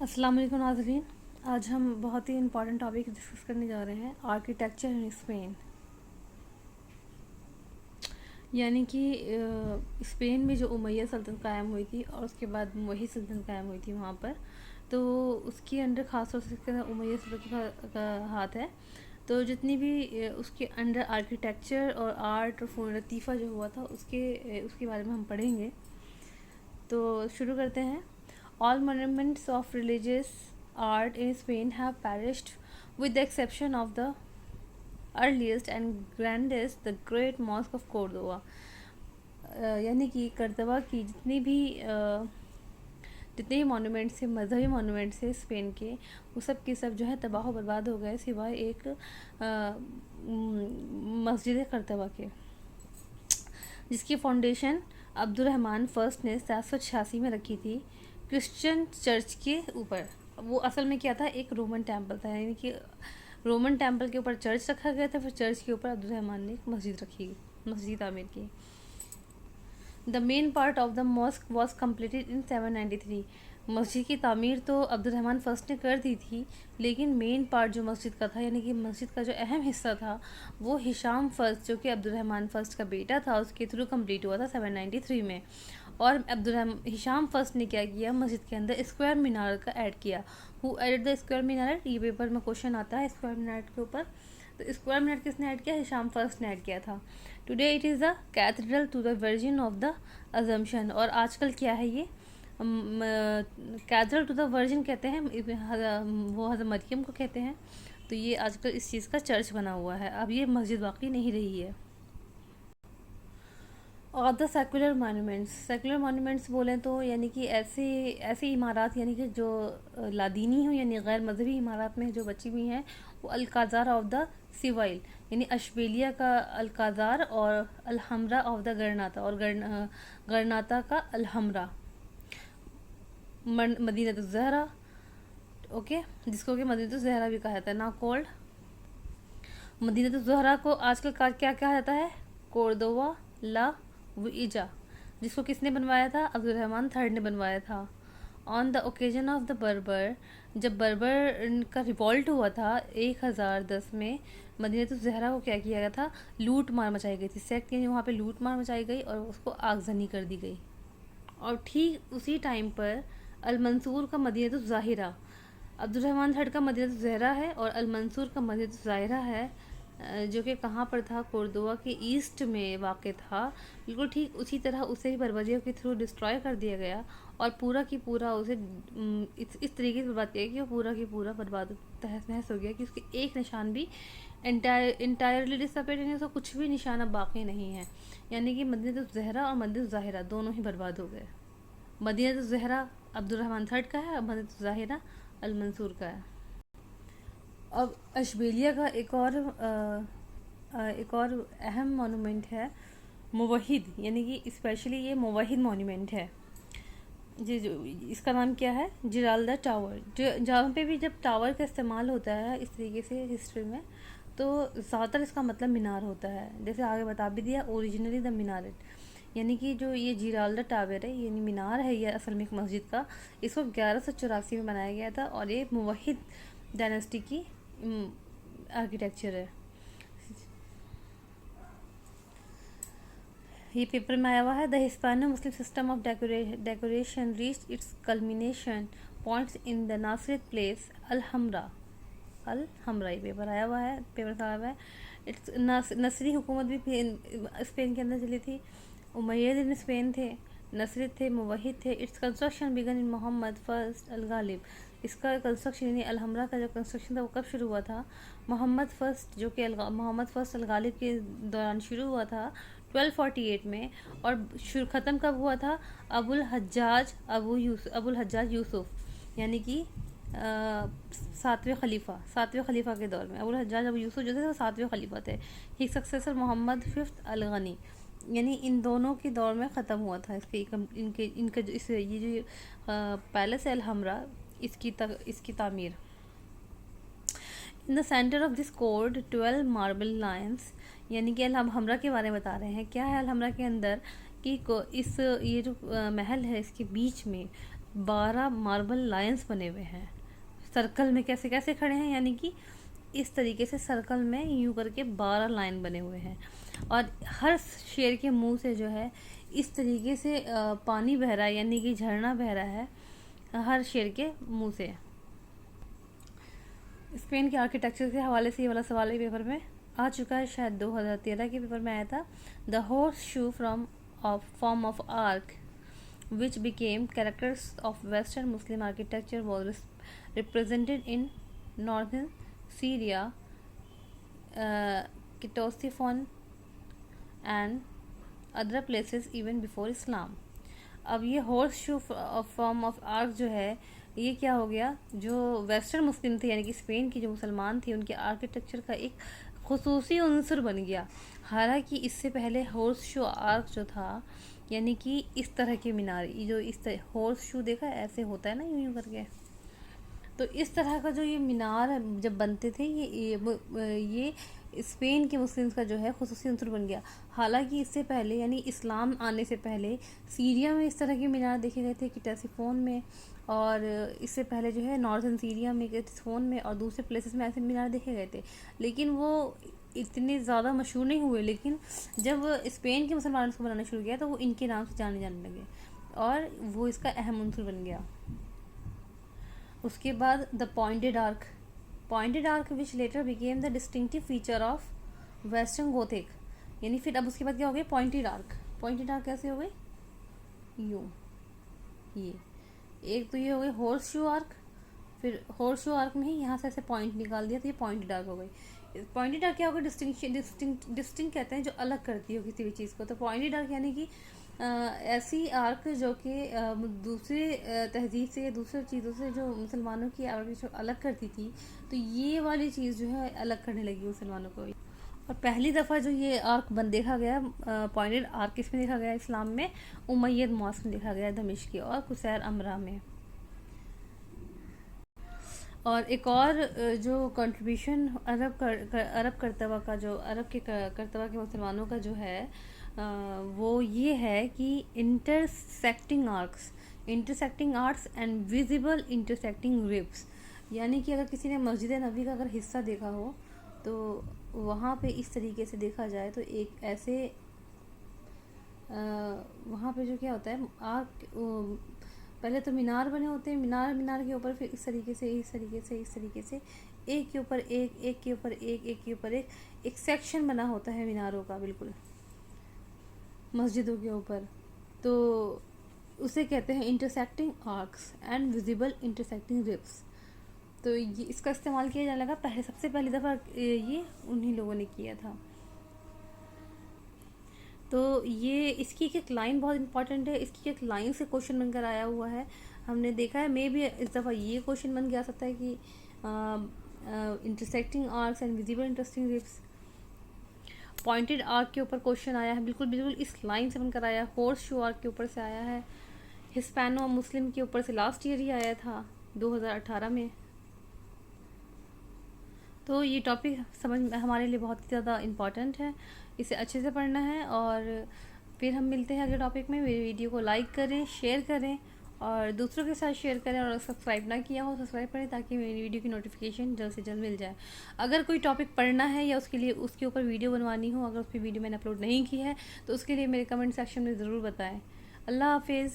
अस्सलाम वालेकुम नाज़रीन। आज हम बहुत ही इम्पॉर्टेंट टॉपिक डिस्कस करने जा रहे हैं, आर्किटेक्चर इन स्पेन। यानी कि स्पेन में जो उमैया सल्तनत कायम हुई थी और उसके बाद वही सल्तनत कायम हुई थी वहाँ पर, तो उसके अंडर ख़ास तौर से उमैया सल्तनत का हाथ है। तो जितनी भी उसके अंडर आर्किटेक्चर और आर्ट और फ़नून लतीफ़ा जो हुआ था उसके बारे में हम पढ़ेंगे। तो शुरू करते हैं। All monuments of religious art in Spain have perished, with the exception of the earliest and grandest, the Great Mosque of Cordova. यानी कि करतबा की जितने भी मॉन्यूमेंट्स थे, मजहबी मॉन्यूमेंट्स थे स्पेन के, वो सब के सब जो है तबाह बर्बाद हो गए, सिवाय एक मस्जिद करतबा के, जिसकी फाउंडेशन अब्दुलरहमान फर्स्ट ने 786 में रखी थी क्रिश्चियन चर्च के ऊपर। वो असल में क्या था, एक रोमन टेम्पल था, यानी कि रोमन टेम्पल के ऊपर चर्च रखा गया था, फिर चर्च के ऊपर अब्दुलरहमान ने एक मस्जिद तामीर की। The main part of the mosque was completed in 793। मस्जिद की तामीर तो अब्दुलरहमान फर्स्ट ने कर दी थी, लेकिन मेन पार्ट जो मस्जिद का था, यानी कि मस्जिद का जो अहम हिस्सा था, वो हिशाम फर्स्ट, जो कि अब्दुलरहमान फर्स्ट का बेटा था, उसके थ्रू कंप्लीट हुआ था 793 में। और हिशाम फर्स्ट ने क्या किया, मस्जिद के अंदर स्क्वायर मीनार का ऐड किया। हु एडेड द स्क्वायर मीनार, ये पेपर में क्वेश्चन आता है स्क्वायर मीनार के ऊपर। तो स्क्वायर मीनार किसने ऐड किया, हिशाम फर्स्ट ने ऐड किया था। Today it is the cathedral to the virgin of the assumption. और आजकल क्या है ये, कैथेड्रल टू द वर्जिन कहते हैं, वो हज़रत मरियम को कहते हैं। तो ये आजकल इस चीज़ का चर्च बना हुआ है, अब ये मस्जिद बाकी नहीं रही है। और द सेकुलर मोनूमेंट्स बोलें तो यानी कि ऐसी इमारत, यानी कि जो लादीनी हो, यानी गैर मजहबी इमारत में जो बची हुई हैं, वो अलकाज़ार ऑफ द सिवाइल, यानी अशबेलिया का अलकाज़ार और अलहमरा ऑफ द गरनाता, और गरनाता का अलहमरा। मदीनतुज़ ज़हरा, ओके, जिसको कि मदीनतुज़ ज़हरा भी कहा जाता है ना, कोल्ड। मदीनतुज़ ज़हरा को आजकल क्या कहा जाता है, कोर्दोवा ला वुइजा, जिसको किसने बनवाया था, अब्दुलरहमान थर्ड ने बनवाया था। On the occasion of the बर्बर, जब बर्बर का रिवॉल्ट हुआ था 1010 में, मदीनतुज़ ज़हरा को क्या किया गया था, लूट मार मचाई गई थी, सेक्ट, यानी वहाँ पे लूट मार मचाई गई और उसको आगजनी कर दी गई। और ठीक उसी टाइम पर अल-मंसूर का मदीनतुज़ ज़ाहिरा, अब्दुलरहमान थर्ड का मदीनतुज़ ज़हरा है और अल-मंसूर का मदीनतुज़ ज़ाहिरा है, जो कि कहाँ पर था, कोर्दोवा के ईस्ट में वाक़ था। बिल्कुल ठीक उसी तरह उसे भी बर्बरियों के थ्रू डिस्ट्रॉय कर दिया गया और पूरा की पूरा उसे इस तरीके से बर्बाद किया कि वो पूरा की पूरा बर्बाद तहस नहस हो गया कि उसके एक निशान भी इंटायरली डिसअपेयर, यानी उसका कुछ भी निशान अब बाकी नहीं है। यानी कि मदीनतुज़ ज़हरा और मदीनतुज़ ज़ाहिरा दोनों ही बर्बाद हो गए। मदीनतुज़ ज़हरा अब्दुलरहमान थर्ड का है और मदीनतुज़ ज़ाहिरा अल-मंसूर का है। अब अशबेलिया का एक और अहम मोनूमेंट है मुवहिद, यानी कि स्पेशली ये मुवहिद मोनूमेंट है जी। जो इसका नाम क्या है, जिराल्दा टावर। जो जहाँ पे भी जब टावर का इस्तेमाल होता है इस तरीके से हिस्ट्री में, तो ज़्यादातर इसका मतलब मीनार होता है। जैसे आगे बता भी दिया, ओरिजिनली द मीनारेट, यानी कि जो ये जिराल्दा टावर है, यानी मीनार है ये असल में एक मस्जिद का। इसको 1184 में बनाया गया था और ये मुवहिद डायनेस्टी की आर्किटेक्चर है। ये पेपर में आया हुआ है। The Hispano Muslim system of decoration reach its culmination points in the Nasrid place Alhambra. ये पेपर आया हुआ है, पेपर आया हुआ है। इट्स नसरी हुकूमत भी स्पेन के अंदर चली थी। उमैयद स्पेन थे, नसरिद थे, मुवहिद थे। इट्स कंस्ट्रक्शन बिगन इन मोहम्मद फर्स्ट अल गालिब। इसका कंस्ट्रक्शन यानी अलहमरा का जो कंस्ट्रक्शन था वो कब शुरू हुआ था, मोहम्मद फर्स्ट, जो कि मोहम्मद फर्स्ट अल गालिब के दौरान शुरू हुआ था 1248 में। और ख़त्म कब हुआ था, अबुल हज्जाज यूसुफ, यानी कि सातवें खलीफा के दौर में अबुल हज्जाज अबू यूसुफ जो थे वो सातवें खलीफा थे। ही सक्सेसर मोहम्मद फिफ्थ अल गनी, यानी इन दोनों के दौर में ख़त्म हुआ था इनका जो ये जो पैलेस है अलहमरा, इसकी तामीर। In the centre of this code 12 marble lines, यानी कि अलहमरा के बारे में बता रहे हैं। क्या है अलहमरा के अंदर कि ये जो महल है इसके बीच में 12 मार्बल लायंस बने हुए हैं। सर्कल में कैसे कैसे खड़े हैं, यानी कि इस तरीके से सर्कल में यूं करके 12 लाइन बने हुए हैं। और हर शेर के मुंह से जो है इस तरीके से पानी बह रहा है, यानी कि झरना बह रहा है हर शेर के मुंह से। स्पेन के आर्किटेक्चर के हवाले से ये वाला सवाल भी पेपर में आ चुका है, शायद 2013 के पेपर में आया था। The horse shoe from of form of arc which became characters of Western Muslim architecture was represented in northern Syria, Ctesiphon and other places even before Islam। अब ये horse shoe form of arc जो है ये क्या हो गया, जो western मुस्लिम थे यानी कि स्पेन की जो मुसलमान थे उनके आर्किटेक्चर का एक खुसूसी उनसर बन गया। हालांकि इससे पहले हॉर्स शू आर्क जो था यानी कि इस तरह के मीनार, जो इस तरह हॉर्स शू देखा ऐसे होता है ना यूं यूं करके, तो इस तरह का जो ये मीनार जब बनते थे ये स्पेन के मुस्लिम्स का जो है खुसूसी उनसर बन गया। हालांकि इससे पहले यानी इस्लाम आने से पहले सीरिया में इस तरह के मीनार देखे गए थे क्टेसिफोन में, और इससे पहले जो है नॉर्थन सीरिया में क्टेसिफोन में और दूसरे प्लेसेस में ऐसे मीनार देखे गए थे, लेकिन वो इतने ज़्यादा मशहूर नहीं हुए। लेकिन जब स्पेन के मुसलमानों को बनाना शुरू किया तो वो इनके नाम से जाने लगे और वो इसका अहम उनसर बन गया। उसके बाद the pointed arc which letter became the distinctive feature of western Gothic, यानी फिर अब उसके बाद क्या हो गया पॉइंटेड आर्क कैसे हो गई, यूँ, ये एक तो ये हो गई हॉर्स शू आर्क, फिर हॉर्स शू आर्क में ही यहाँ से ऐसे पॉइंट निकाल दिया तो ये पॉइंटेड आर्क हो गई। पॉइंटेड आर्क क्या होगा, डिस्टिंक्ट कहते हैं जो अलग करती हो किसी भी चीज़ को। तो पॉइंटेड आर्क यानी कि ऐसी आर्क जो कि दूसरे तहजीब से या दूसरे चीज़ों से जो मुसलमानों की आर्क जो अलग करती थी, तो ये वाली चीज़ जो है अलग करने लगी मुसलमानों को। और पहली दफ़ा जो ये आर्क देखा गया पॉइंटेड आर्क किसमें देखा गया इस्लाम में, उमय्यद मॉस्क में देखा गया दमिश्क और कुसैर अमरा में। और एक और जो कंट्रीब्यूशन अरब करतबा का जो अरब के करतबा के मुसलमानों का जो है वो ये है कि intersecting arts and visible intersecting ribs, यानी कि अगर किसी ने मस्जिद नबी का अगर हिस्सा देखा हो तो वहाँ पे इस तरीके से देखा जाए तो एक ऐसे वहाँ पे जो क्या होता है आर्क, पहले तो मीनार बने होते हैं, मीनार के ऊपर फिर इस तरीके से एक के ऊपर एक के ऊपर एक के ऊपर एक सेक्शन बना होता है मीनारों का बिल्कुल मस्जिदों के ऊपर, तो उसे कहते हैं intersecting arcs and visible intersecting ribs. तो ये इसका इस्तेमाल किया जाने लगा सबसे पहली दफ़ा ये उन्हीं लोगों ने किया था। तो ये इसकी एक लाइन बहुत इंपॉर्टेंट है, इसकी एक लाइन से क्वेश्चन बनकर आया हुआ है, हमने देखा है। मे भी इस दफ़ा ये क्वेश्चन बन के आ सकता है कि intersecting arcs and visible intersecting ribs. Pointed arc के ऊपर क्वेश्चन आया है, बिल्कुल इस लाइन से बनकर आया है। हॉर्स शू आर्क के ऊपर से आया है। हिस्पैनो मुस्लिम के ऊपर से लास्ट ईयर ही आया था 2018 में। तो ये टॉपिक हमारे लिए बहुत ही ज़्यादा इम्पॉर्टेंट है, इसे अच्छे से पढ़ना है। और फिर हम मिलते हैं अगले टॉपिक में। मेरी वीडियो को लाइक करें, शेयर करें और दूसरों के साथ शेयर करें, और सब्सक्राइब ना किया हो सब्सक्राइब करें ताकि मेरी वीडियो की नोटिफिकेशन जल्द से जल्द मिल जाए। अगर कोई टॉपिक पढ़ना है या उसके लिए उसके ऊपर वीडियो बनवानी हो, अगर उस पर वीडियो मैंने अपलोड नहीं की है तो उसके लिए मेरे कमेंट सेक्शन में ज़रूर बताएँ। अल्लाह हाफिज़।